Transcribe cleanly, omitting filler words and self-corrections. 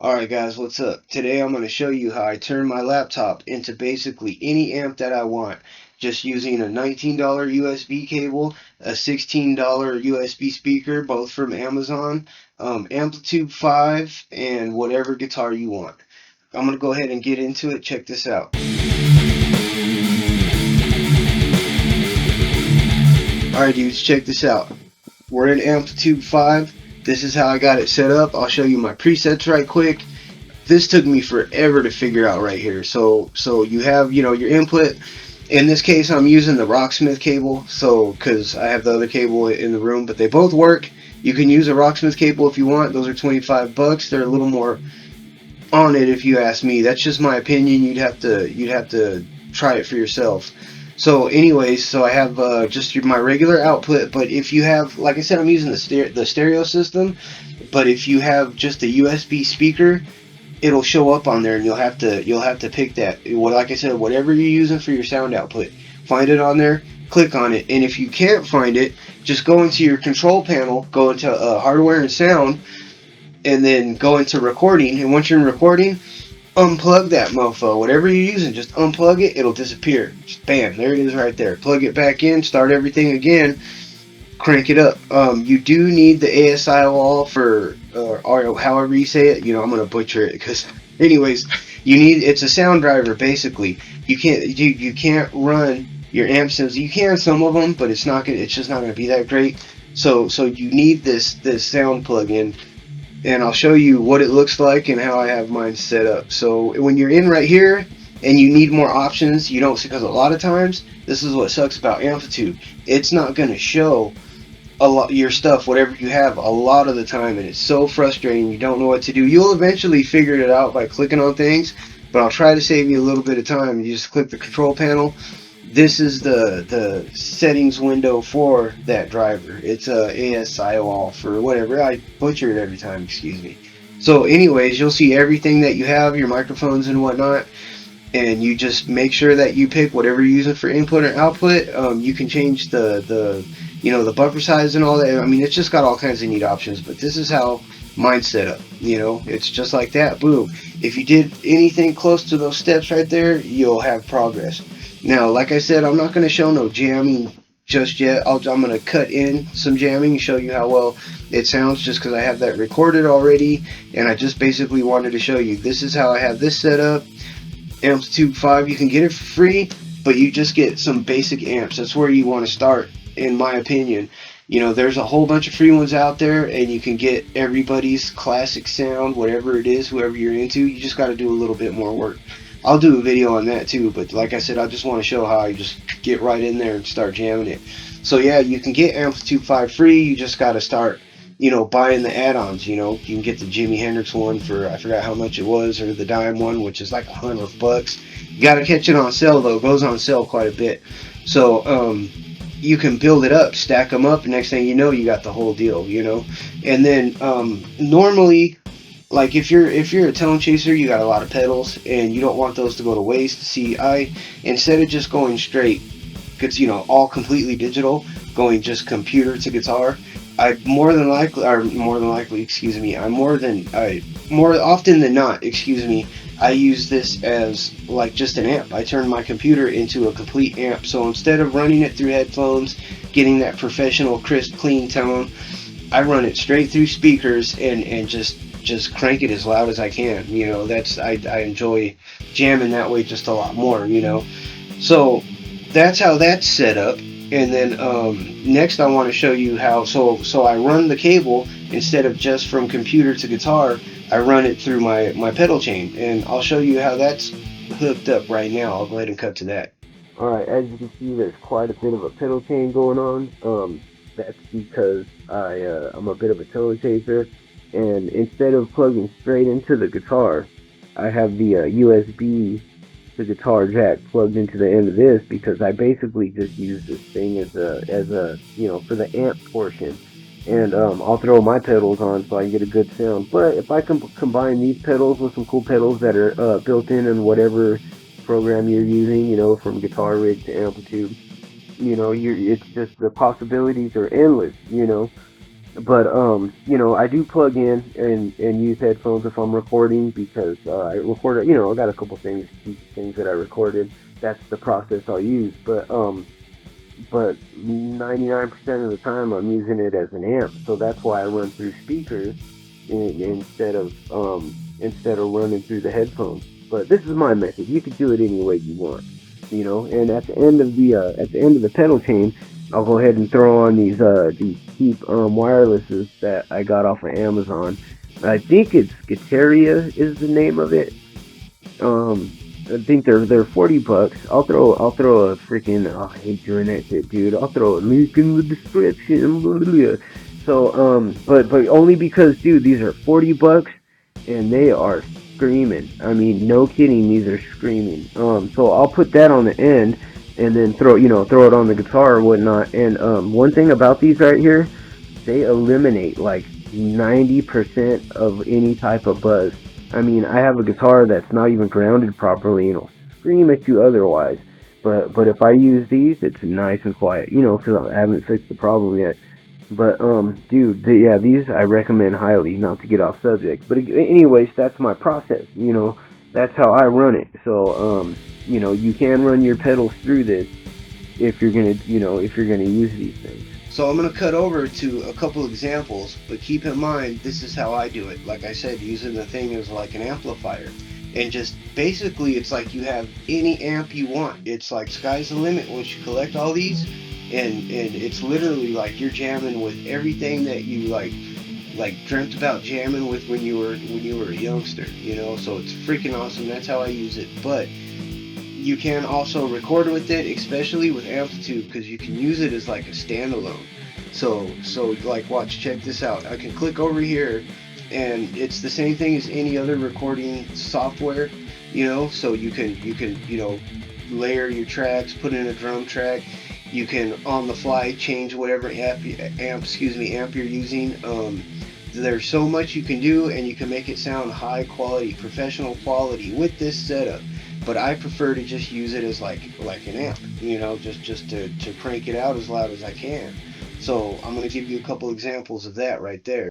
Alright guys, what's up? Today I'm going to show you how I turn my laptop into basically any amp that I want, just using a $19 USB cable, a $16 USB speaker, both from Amazon, Amplitude 5, and whatever guitar you want. I'm going to go ahead and get into it. Check this out. Alright dudes, check this out. We're in Amplitude 5. This is how I got it set up. I'll show you my presets right quick. This took me forever to figure out right here. So you have, your input. In this case, I'm using the Rocksmith cable, because I have the other cable in the room, but they both work. You can use a Rocksmith cable if you want. Those are 25 bucks. They're a little more on it if you ask me. That's just my opinion. You'd have to try it for yourself. So anyways, so I have just my regular output, but if you have, like I said, I'm using the stereo system, but if you have just a USB speaker, it'll show up on there, and you'll have to pick that. Like I said, whatever you're using for your sound output, find it on there, click on it, and if you can't find it, just go into your control panel, go into hardware and sound, and then go into recording. And once you're in recording, unplug that mofo. Whatever you're using, just unplug it. It'll disappear. Just bam, there it is right there. Plug it back in, start everything again, crank it up. You do need the ASIOL for, or however you say it. I'm gonna butcher it because, anyways, it's a sound driver basically. You can't run your amp sims. You can some of them, but it's just not gonna be that great. So you need this sound plug-in, and I'll show you what it looks like and how I have mine set up. So when you're in right here and you need more options, you don't, because a lot of times this is what sucks about Amplitude. It's not gonna show your stuff, whatever you have, a lot of the time, and it's so frustrating. You don't know what to do. You'll eventually figure it out by clicking on things, but I'll try to save you a little bit of time. You just click the control panel. This is the settings window for that driver. It's a ASIOL for whatever. I butcher it every time, excuse me. So anyways, you'll see everything that you have, your microphones and whatnot, and you just make sure that you pick whatever you're using for input or output. You can change the buffer size and all that. I mean, it's just got all kinds of neat options, but this is how mine's set up. It's just like that. Boom. If you did anything close to those steps right there, you'll have progress. Now, like I said, I'm not going to show no jamming just yet. I'm going to cut in some jamming and show you how well it sounds, just because I have that recorded already, and I just basically wanted to show you. This is how I have this set up. Amplitude 5, you can get it for free, but you just get some basic amps. That's where you want to start, in my opinion. There's a whole bunch of free ones out there, and you can get everybody's classic sound, whatever it is, whoever you're into. You just got to do a little bit more work. I'll do a video on that too, but like I said, I just want to show how you just get right in there and start jamming it. So yeah, you can get Amplitude 5 free. You just got to start, buying the add-ons. You can get the Jimi Hendrix one for, I forgot how much it was, or the Dime one, which is like $100. You got to catch it on sale though. It goes on sale quite a bit. So you can build it up, stack them up, and next thing you know, you got the whole deal. And then normally, like if you're a tone chaser, you got a lot of pedals, and you don't want those to go to waste. See, instead of just going straight, because all completely digital, going just computer to guitar, more often than not, I use this as like just an amp. I turn my computer into a complete amp. So instead of running it through headphones, getting that professional, crisp, clean tone, I run it straight through speakers and just crank it as loud as I can. I enjoy jamming that way just a lot more. So that's how that's set up. And then next I want to show you how. So I run the cable, instead of just from computer to guitar, I run it through my pedal chain, and I'll show you how that's hooked up right now. I'll go ahead and cut to that. Alright, as you can see, there's quite a bit of a pedal chain going on. That's because I'm a bit of a toe chaser, and instead of plugging straight into the guitar, I have the USB the guitar jack plugged into the end of this, because I basically just use this thing as a for the amp portion. And I'll throw my pedals on so I can get a good sound. But if I can combine these pedals with some cool pedals that are built in whatever program you're using, from Guitar Rig to Amplitude, it's just, the possibilities are endless. But you know, I do plug in and use headphones if I'm recording because I record. You know, I got a couple things that I recorded. That's the process I'll use. But 99% of the time I'm using it as an amp. So that's why I run through speakers instead of running through the headphones. But this is my method. You can do it any way you want, you know. And at the end of the pedal chain, I'll go ahead and throw on these cheap wirelesses that I got off of Amazon. I think it's Gitaria is the name of it. I think they're $40. I'll throw a freaking, oh, I hate doing that shit, dude. I'll throw a link in the description. Blah, blah, blah. So but only because, dude, these are $40 and they are screaming. I mean, no kidding, these are screaming. So I'll put that on the end and then throw it on the guitar or whatnot. And one thing about these right here, they eliminate like 90% of any type of buzz. I mean, I have a guitar that's not even grounded properly and it'll scream at you otherwise. But if I use these, it's nice and quiet, you know, because I haven't fixed the problem yet. But dude, yeah, these I recommend highly. Not to get off subject, but anyways, that's my process. You know, that's how I run it. So you know, you can run your pedals through this if you're gonna use these things. So I'm going to cut over to a couple examples, but keep in mind this is how I do it. Like I said, using the thing as like an amplifier. And just basically it's like you have any amp you want. It's like sky's the limit once you collect all these, and it's literally like you're jamming with everything that you like dreamt about jamming with when you were a youngster, you know? So it's freaking awesome. That's how I use it. But you can also record with it, especially with Amplitude, because you can use it as like a standalone. So like, watch, check this out. I can click over here, and it's the same thing as any other recording software, you know. So you can layer your tracks, put in a drum track. You can on the fly change whatever amp you're using. There's so much you can do, and you can make it sound high quality, professional quality with this setup. But I prefer to just use it as like an amp, you know, just to crank it out as loud as I can. So I'm going to give you a couple examples of that right there.